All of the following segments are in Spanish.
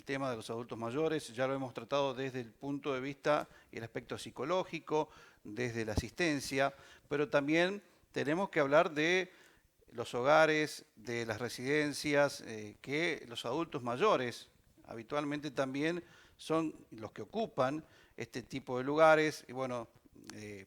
tema de los adultos mayores. Ya lo hemos tratado desde el punto de vista y el aspecto psicológico, desde la asistencia, pero también tenemos que hablar de los hogares, de las residencias, que los adultos mayores habitualmente también son los que ocupan este tipo de lugares. Y bueno, eh,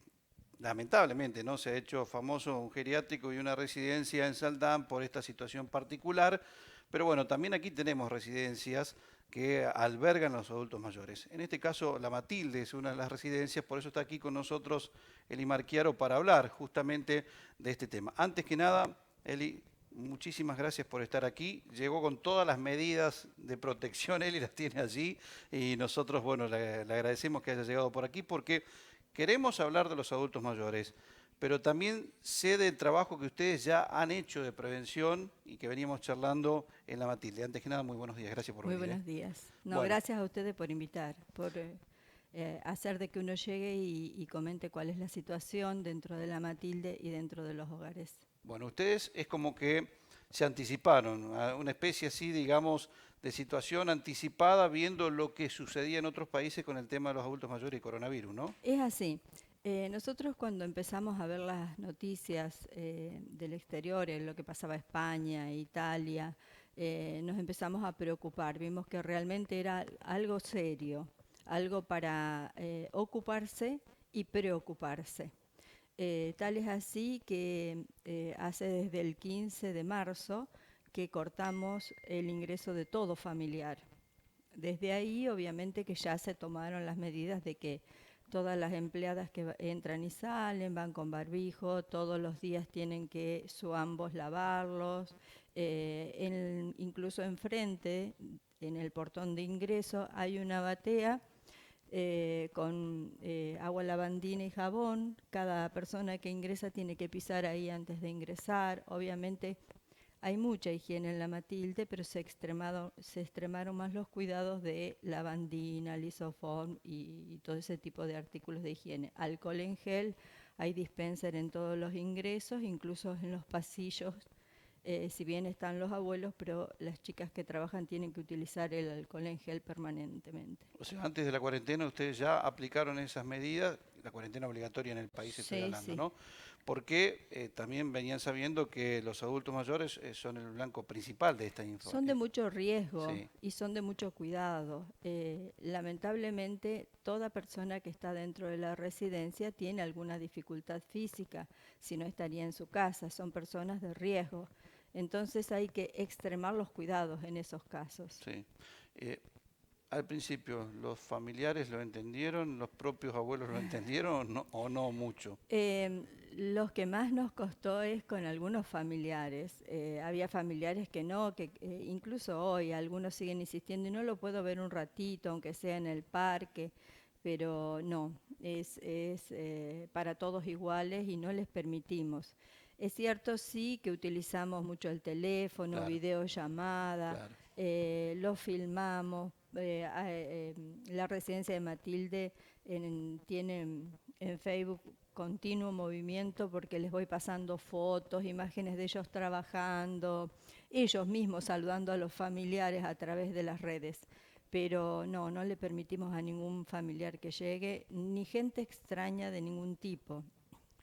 lamentablemente, ¿no? Se ha hecho famoso un geriátrico y una residencia en Saldán por esta situación particular, pero bueno, también aquí tenemos residencias que albergan a los adultos mayores. En este caso, la Matilde es una de las residencias, por eso está aquí con nosotros Eli Marchiaro para hablar justamente de este tema. Antes que nada, Eli, muchísimas gracias por estar aquí. Llegó con todas las medidas de protección, Eli las tiene allí y nosotros, bueno, le agradecemos que haya llegado por aquí porque queremos hablar de los adultos mayores, pero también sé del trabajo que ustedes ya han hecho de prevención y que veníamos charlando en la Matilde. Antes que nada, muy buenos días, gracias por Muy venir. buenos días. No, Bueno, gracias a ustedes por invitar, por hacer de que uno llegue y comente cuál es la situación dentro de la Matilde y dentro de los hogares. bueno, ustedes es como que se anticiparon a una especie así, digamos, de situación anticipada viendo lo que sucedía en otros países con el tema de los adultos mayores y coronavirus, ¿no? Es así. Nosotros cuando empezamos a ver las noticias del exterior, en lo que pasaba en España, Italia, nos empezamos a preocupar. Vimos que realmente era algo serio, algo para ocuparse y preocuparse. Tal es así que hace desde el 15 de marzo que cortamos el ingreso de todo familiar. Desde ahí, obviamente, que ya se tomaron las medidas de que todas las empleadas que entran y salen van con barbijo, todos los días tienen que su ambos lavarlos, incluso enfrente, en el portón de ingreso, hay una batea con agua lavandina y jabón. Cada persona que ingresa tiene que pisar ahí antes de ingresar. Obviamente hay mucha higiene en la Matilde, pero se extremaron más los cuidados de lavandina, lisoform y todo ese tipo de artículos de higiene. Alcohol en gel, hay dispenser en todos los ingresos, incluso en los pasillos. Si bien están los abuelos, pero las chicas que trabajan tienen que utilizar el alcohol en gel permanentemente. O sea, antes de la cuarentena ustedes ya aplicaron esas medidas, la cuarentena obligatoria en el país estoy Sí, hablando, sí. ¿no? Porque también venían sabiendo que los adultos mayores son el blanco principal de esta Son de mucho riesgo Sí, y son de mucho cuidado. Lamentablemente, toda persona que está dentro de la residencia tiene alguna dificultad física, si no estaría en su casa, son personas de riesgo. Entonces hay que extremar los cuidados en esos casos. sí. Eh, Al principio, ¿los familiares lo entendieron? ¿Los propios abuelos lo entendieron o no mucho? Los que más nos costó es con algunos familiares. Había familiares que no, que incluso hoy algunos siguen insistiendo y no lo puedo ver un ratito, aunque sea en el parque, pero no, es para todos iguales y no les permitimos. Es cierto, sí, que utilizamos mucho el teléfono, Claro, videollamada, claro. lo filmamos. La residencia de Matilde tiene en Facebook continuo movimiento porque les voy pasando fotos, imágenes de ellos trabajando, ellos mismos saludando a los familiares a través de las redes. Pero no, no le permitimos a ningún familiar que llegue, ni gente extraña de ningún tipo.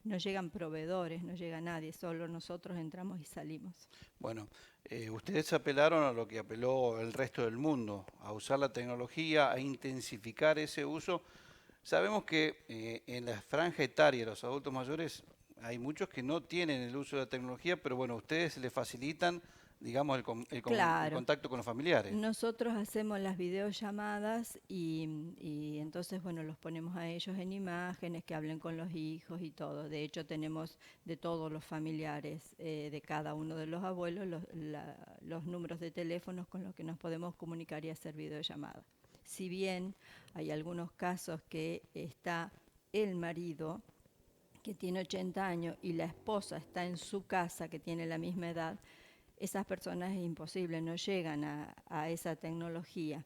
No llegan proveedores, no llega nadie, solo nosotros entramos y salimos. Bueno, ustedes apelaron a lo que apeló el resto del mundo, a usar la tecnología, a intensificar ese uso. Sabemos que en la franja etaria de los adultos mayores hay muchos que no tienen el uso de la tecnología, pero bueno, ustedes les facilitan, digamos, el Claro, contacto con los familiares. nosotros hacemos las videollamadas y entonces, bueno, los ponemos a ellos en imágenes, que hablen con los hijos y todo. De hecho, tenemos de todos los familiares, de cada uno de los abuelos, los números de teléfonos con los que nos podemos comunicar y hacer videollamadas. Si bien hay algunos casos que está el marido, que tiene 80 años, y la esposa está en su casa, que tiene la misma edad, esas personas es imposible, no llegan a esa tecnología.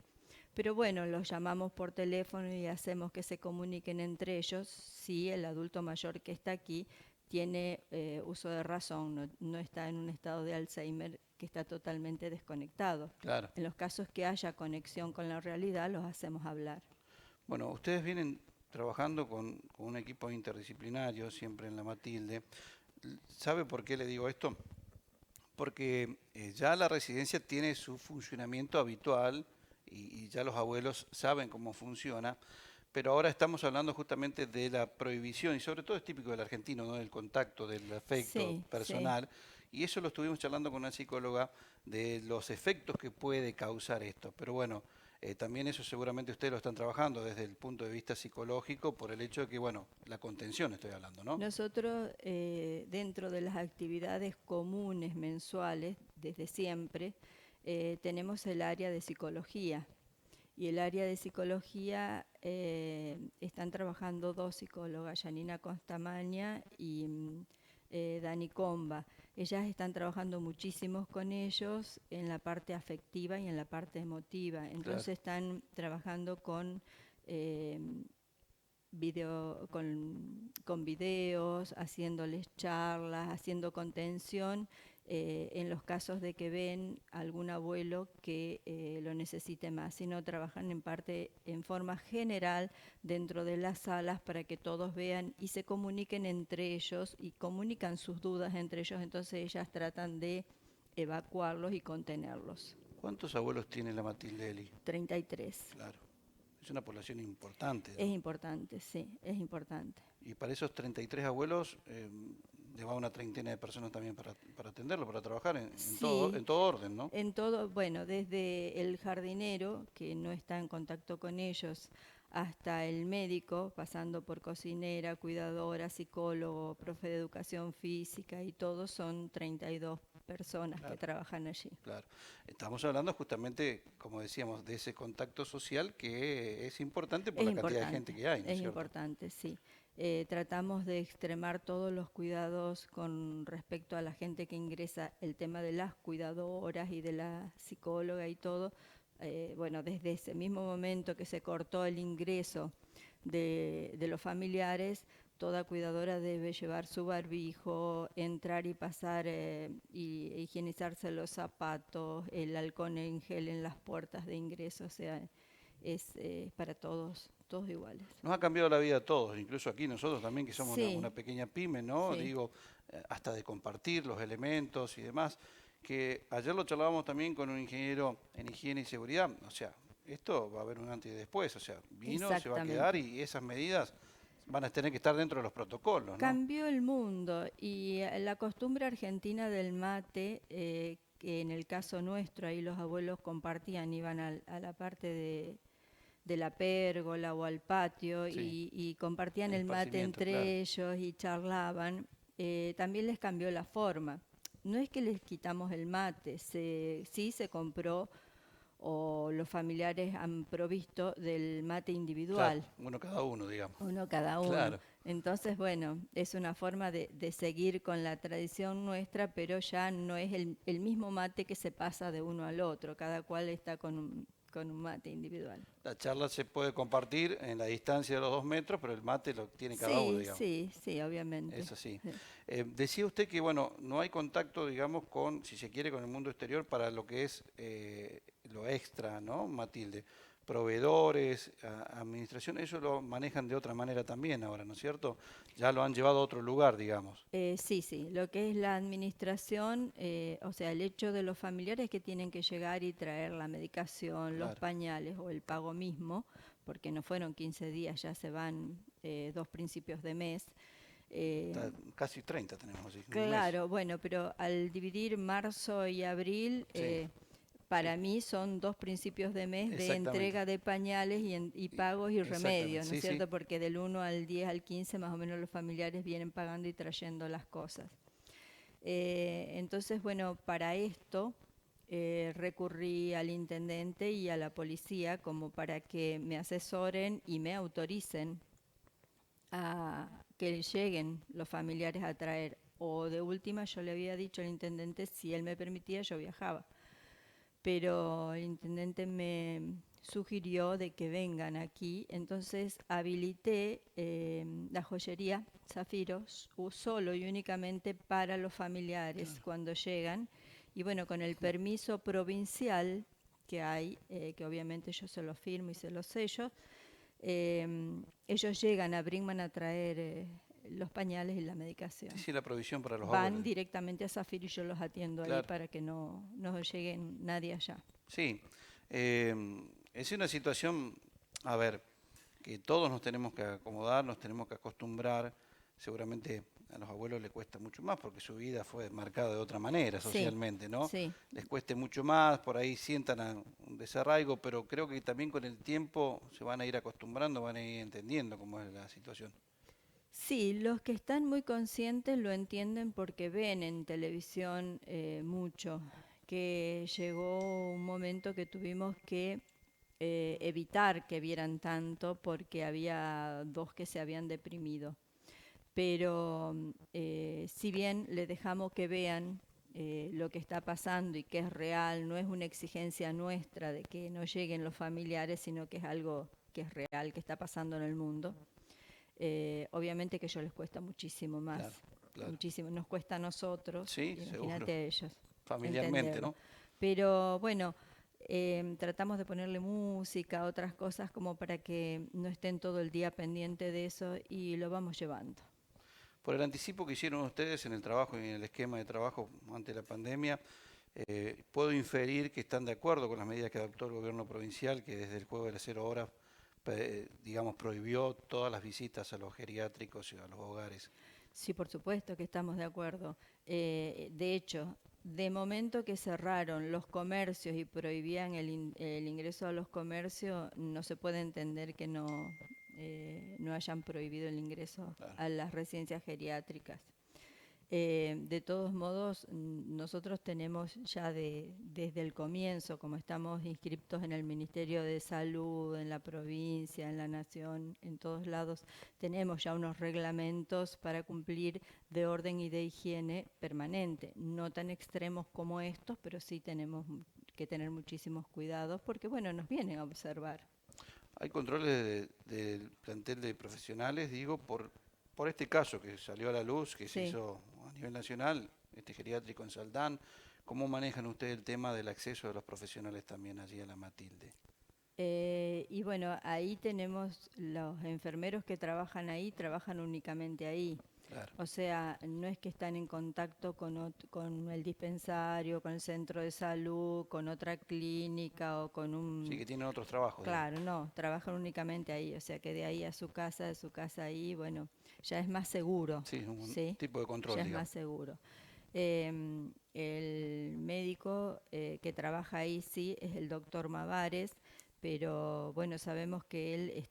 Pero bueno, los llamamos por teléfono y hacemos que se comuniquen entre ellos si el adulto mayor que está aquí tiene uso de razón, no está en un estado de Alzheimer que está totalmente desconectado. Claro. En los casos que haya conexión con la realidad, los hacemos hablar. Bueno, ustedes vienen trabajando con un equipo interdisciplinario, siempre en la Matilde. ¿Sabe por qué le digo esto? Porque ya la residencia tiene su funcionamiento habitual y ya los abuelos saben cómo funciona, pero ahora estamos hablando justamente de la prohibición, y sobre todo es típico del argentino, ¿no? Del contacto, del afecto Sí, sí. personal, y eso lo estuvimos charlando con una psicóloga de los efectos que puede causar esto. Pero bueno, también eso seguramente ustedes lo están trabajando desde el punto de vista psicológico por el hecho de que, bueno, la contención estoy hablando, ¿no? Nosotros, dentro de las actividades comunes mensuales, desde siempre, tenemos el área de psicología. Y el área de psicología están trabajando dos psicólogas, Janina Costamaña y Dani Comba. Ellas están trabajando muchísimo con ellos en la parte afectiva y en la parte emotiva. Claro. Entonces están trabajando con eh, con videos, haciéndoles charlas, haciendo contención en los casos de que ven algún abuelo que lo necesite más, sino trabajan en parte en forma general dentro de las salas para que todos vean y se comuniquen entre ellos y comunican sus dudas entre ellos, entonces ellas tratan de evacuarlos y contenerlos. ¿Cuántos abuelos tiene la Matilde Eli? 33. Claro, es una población importante, Es ¿no? importante, sí, es importante. Y para esos 33 abuelos, lleva una treintena de personas también para atenderlo, para trabajar Sí, en todo orden, ¿no? en todo, bueno, desde el jardinero, que no está en contacto con ellos, hasta el médico, pasando por cocinera, cuidadora, psicólogo, profe de educación física y todo, son 32 personas que Claro, trabajan allí. claro. Estamos hablando justamente, como decíamos, de ese contacto social que es importante por la cantidad de gente que hay, ¿no es Es cierto? importante, sí. Tratamos de extremar todos los cuidados con respecto a la gente que ingresa, el tema de las cuidadoras y de la psicóloga y todo. Bueno, desde ese mismo momento que se cortó el ingreso de los familiares, toda cuidadora debe llevar su barbijo, entrar y pasar y higienizarse los zapatos, el alcohol en gel en las puertas de ingreso, o sea, es para todos, todos iguales. Nos ha cambiado la vida a todos, incluso aquí nosotros también, que somos una Sí, pequeña pyme, ¿no? sí, Digo, hasta de compartir los elementos y demás, que ayer lo charlábamos también con un ingeniero en higiene y seguridad, o sea, esto va a haber un antes y después, o sea, vino, se va a quedar exactamente. y esas medidas van a tener que estar dentro de los protocolos, ¿no? Cambió el mundo y la costumbre argentina del mate, que en el caso nuestro ahí los abuelos compartían, iban a la parte de la pérgola o al patio Sí, y compartían el el mate esparcimiento, claro. entre ellos y charlaban, también les cambió la forma. No es que les quitamos el mate, sí se compró o los familiares han provisto del mate Claro, individual, uno cada uno, digamos. uno cada uno. Claro. Entonces, bueno, es una forma de seguir con la tradición nuestra, pero ya no es el mismo mate que se pasa de uno al otro, cada cual está con un mate individual. La charla se puede compartir en la distancia de los 2 metros, pero el mate lo tiene cada uno, Sí, digamos. sí, sí, obviamente. Es así. Sí. Decía usted que, bueno, no hay contacto, digamos, con, si se quiere, con el mundo exterior para lo que es lo extra, ¿no, Matilde? Proveedores, administración, eso lo manejan de otra manera también ahora, ¿no es cierto? Ya lo han llevado a otro lugar, digamos. Sí, sí, lo que es la administración, o sea, el hecho de los familiares que tienen que llegar y traer la medicación, los Claro. pañales o el pago mismo, porque no fueron 15 días, ya se van 2 principios de mes. eh, Casi 30 tenemos, así, un mes. claro, bueno, pero al dividir marzo y abril, Sí, sí, para mí son 2 principios de mes de exactamente. entrega de pañales y Y- pagos y Exactamente, remedios, ¿no es sí, sí. cierto? Porque del 1 al 10 al 15 más o menos los familiares vienen pagando y trayendo las cosas. Entonces, bueno, para esto recurrí al intendente y a la policía como para que me asesoren y me autoricen a que lleguen los familiares a traer. O de última yo le había dicho al intendente si él me permitía yo viajaba. Pero el intendente me sugirió de que vengan aquí, entonces habilité la joyería Zafiros solo y únicamente para los familiares Claro. cuando llegan Y bueno, con el permiso provincial que hay, que obviamente yo se lo firmo y se lo sello, ellos llegan a Brinkman a traer los pañales y la Sí, medicación. sí, la provisión para los Van abuelos. directamente a Zafir y yo los atiendo ahí Claro. para que no llegue nadie allá. Sí, es una situación, a ver, que todos nos tenemos que acomodar, nos tenemos que acostumbrar. Seguramente a los abuelos les cuesta mucho más porque su vida fue marcada de otra manera Sí, socialmente, ¿no? sí. Les cueste mucho más, por ahí sientan un desarraigo, pero creo que también con el tiempo se van a ir acostumbrando, van a ir entendiendo cómo es la situación. Sí, los que están muy conscientes lo entienden porque ven en televisión mucho, que llegó un momento que tuvimos que evitar que vieran tanto porque había dos que se habían deprimido. Pero si bien le dejamos que vean lo que está pasando y que es real, no es una exigencia nuestra de que no lleguen los familiares, sino que es algo que es real, que está pasando en el mundo. Obviamente que a ellos les cuesta muchísimo más, Claro, claro. muchísimo, nos cuesta a nosotros, Sí, seguro. imagínate a ellos Familiarmente, entenderlo. ¿no? Pero bueno, tratamos de ponerle música, otras cosas como para que no estén todo el día pendiente de eso y lo vamos llevando. Por el anticipo que hicieron ustedes en el trabajo y en el esquema de trabajo ante la pandemia, puedo inferir que están de acuerdo con las medidas que adoptó el gobierno provincial, que desde el jueves de las 0 horas, digamos, prohibió todas las visitas a los geriátricos y a los hogares. Sí, por supuesto que estamos de acuerdo. De hecho, de momento que cerraron los comercios y prohibían el ingreso a los comercios, no se puede entender que no hayan prohibido el ingreso Claro. a las residencias geriátricas. De todos modos, nosotros tenemos ya desde el comienzo, como estamos inscriptos en el Ministerio de Salud, en la provincia, en la nación, en todos lados, tenemos ya unos reglamentos para cumplir de orden y de higiene permanente. No tan extremos como estos, pero sí tenemos que tener muchísimos cuidados porque, bueno, nos vienen a observar. Hay controles del plantel de profesionales, digo, por este caso que salió a la luz, que se Sí. hizo a nivel nacional, este geriátrico en Saldán. ¿Cómo manejan ustedes el tema del acceso de los profesionales también allí a la Matilde? Y bueno, ahí tenemos los enfermeros que trabajan ahí, trabajan únicamente ahí. Claro. O sea, no es que están en contacto con el dispensario, con el centro de salud, con otra clínica o con Sí, un... que tienen otros trabajos, digamos. Claro, no, trabajan únicamente ahí. O sea, que de ahí a su casa, de su casa ahí, bueno, ya es más seguro, Sí, un ¿sí? tipo de Ya control, es más digamos. seguro. El médico que trabaja ahí sí es el doctor Mavares, pero bueno, sabemos que él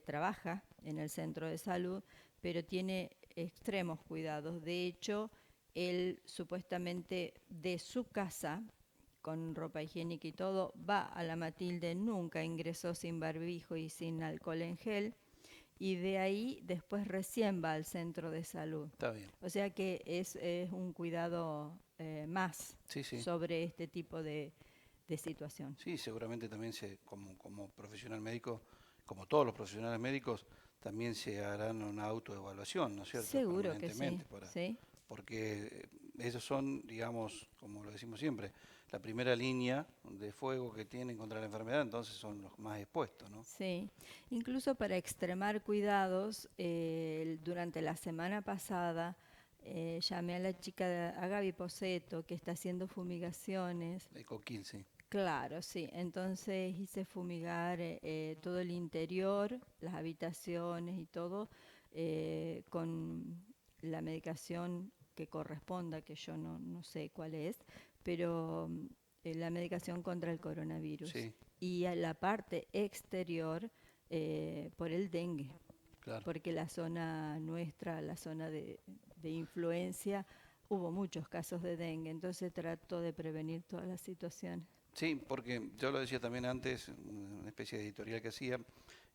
trabaja en el centro de salud, pero tiene extremos cuidados. De hecho, él supuestamente de su casa, con ropa higiénica y todo, va a la Matilde, nunca ingresó sin barbijo y sin alcohol en gel, y de ahí después recién va al centro de salud. Está bien. O sea que es un cuidado más Sí, sí. sobre este tipo de situación. Sí, seguramente también como profesional médico, como todos los profesionales médicos, también se harán una autoevaluación, ¿no es cierto? Seguro que sí, Permanentemente, sí. porque esos son, digamos, como lo decimos siempre, la primera línea de fuego que tienen contra la enfermedad, entonces son los más expuestos, ¿no? Sí, incluso para extremar cuidados, durante la semana pasada llamé a la chica, a Gaby Poseto, que está haciendo fumigaciones. El coquil, sí. Claro, sí. Entonces hice fumigar todo el interior, las habitaciones y todo, con la medicación que corresponda, que yo no sé cuál es, pero la medicación contra el coronavirus. Sí, Y a la parte exterior por el dengue, claro. porque la zona nuestra, la zona de influencia, hubo muchos casos de dengue, entonces trato de prevenir todas las situaciones. Sí, porque yo lo decía también antes, una especie de editorial que hacía,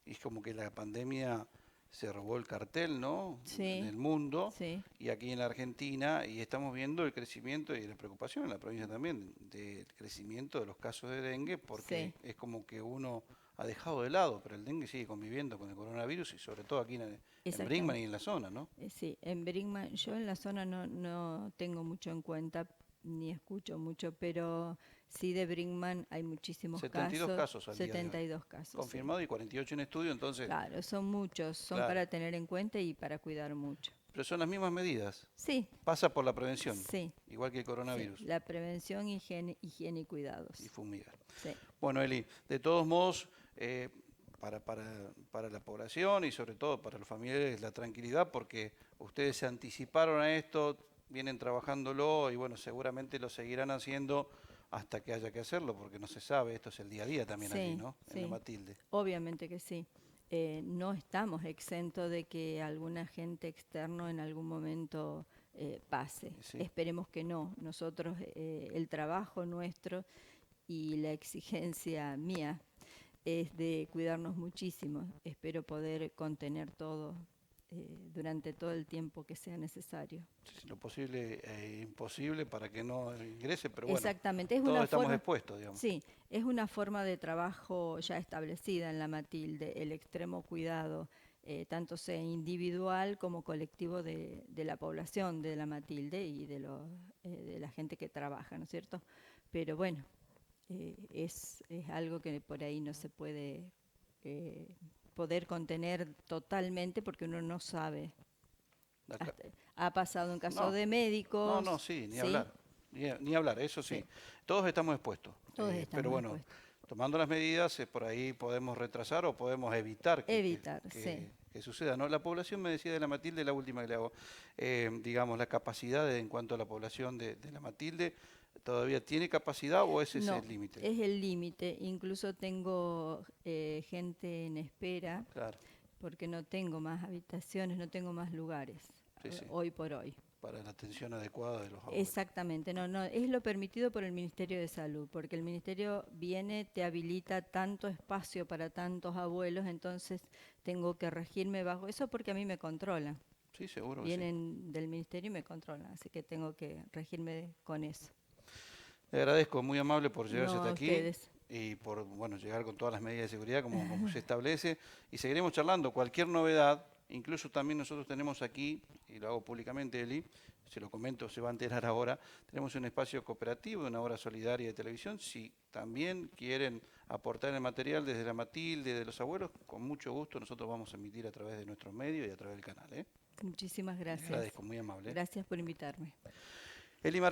y es como que la pandemia se robó el cartel, ¿no? En Sí, el mundo sí, y aquí en la Argentina, y estamos viendo el crecimiento y la preocupación en la provincia también del crecimiento de los casos de dengue, porque sí, es como que uno ha dejado de lado, pero el dengue sigue conviviendo con el coronavirus y sobre todo aquí en Brinkman exactamente. y en la zona, ¿no? Sí, en Brinkman, yo en la zona no tengo mucho en cuenta, ni escucho mucho, pero sí de Brinkmann hay muchísimos 72 casos al día de hoy. 72 casos. Sí. Confirmado y 48 en estudio, entonces, Claro, son muchos, son claro. para tener en cuenta y para cuidar mucho. Pero son las mismas medidas. Sí, Pasa por la prevención, sí, igual que el sí. coronavirus. La prevención, higiene y cuidados. Y fumigar. Sí. Bueno, Eli, de todos modos, para la población y sobre todo para los familiares, la tranquilidad, porque ustedes se anticiparon a esto, vienen trabajándolo y bueno, seguramente lo seguirán haciendo hasta que haya que hacerlo, porque no se sabe, esto es el día a día también allí, Sí, ¿no? En la sí. Matilde. Obviamente que sí. No estamos exentos de que algún agente externo en algún momento pase. Sí. Esperemos que no. Nosotros, el trabajo nuestro y la exigencia mía es de cuidarnos muchísimo. Espero poder contener todo durante todo el tiempo que sea necesario. Sí, lo posible e imposible para que no ingrese, pero bueno, Exactamente, es todos una estamos forma, expuestos, digamos. sí, es una forma de trabajo ya establecida en la Matilde, el extremo cuidado, tanto sea individual como colectivo de la población de la Matilde y de la gente que trabaja, ¿no es cierto? Pero bueno, es algo que por ahí no se puede poder contener totalmente porque uno no sabe. Ha pasado en caso de médicos. No, sí, ni ¿sí? hablar. Ni hablar, eso sí. Sí. Todos estamos expuestos. Todos estamos pero bueno, expuestos. tomando las medidas, por ahí podemos retrasar o podemos evitar Sí. que suceda. ¿No? La población, me decía de la Matilde, la última que le hago, digamos, la capacidad en cuanto a la población de la Matilde, ¿todavía tiene capacidad o ese es el límite? Es el límite. Incluso tengo gente en espera, Claro. porque no tengo más habitaciones, no tengo más lugares, Sí. hoy por hoy. Para la atención adecuada de los abuelos. Exactamente, no, es lo permitido por el Ministerio de Salud, porque el Ministerio viene, te habilita tanto espacio para tantos abuelos, entonces tengo que regirme bajo eso porque a mí me controlan. Sí, seguro. Vienen del Ministerio y me controlan, así que tengo que regirme con eso. Le agradezco, muy amable por llegarse hasta aquí. Ustedes. Y por llegar con todas las medidas de seguridad como se establece. Y seguiremos charlando. Cualquier novedad, incluso también nosotros tenemos aquí, y lo hago públicamente, Eli, se lo comento, se va a enterar ahora, tenemos un espacio cooperativo, una obra solidaria de televisión. Si también quieren aportar el material desde la Matilde, de los abuelos, con mucho gusto nosotros vamos a emitir a través de nuestros medios y a través del canal. Muchísimas gracias. Le agradezco, muy amable. Gracias por invitarme. Eli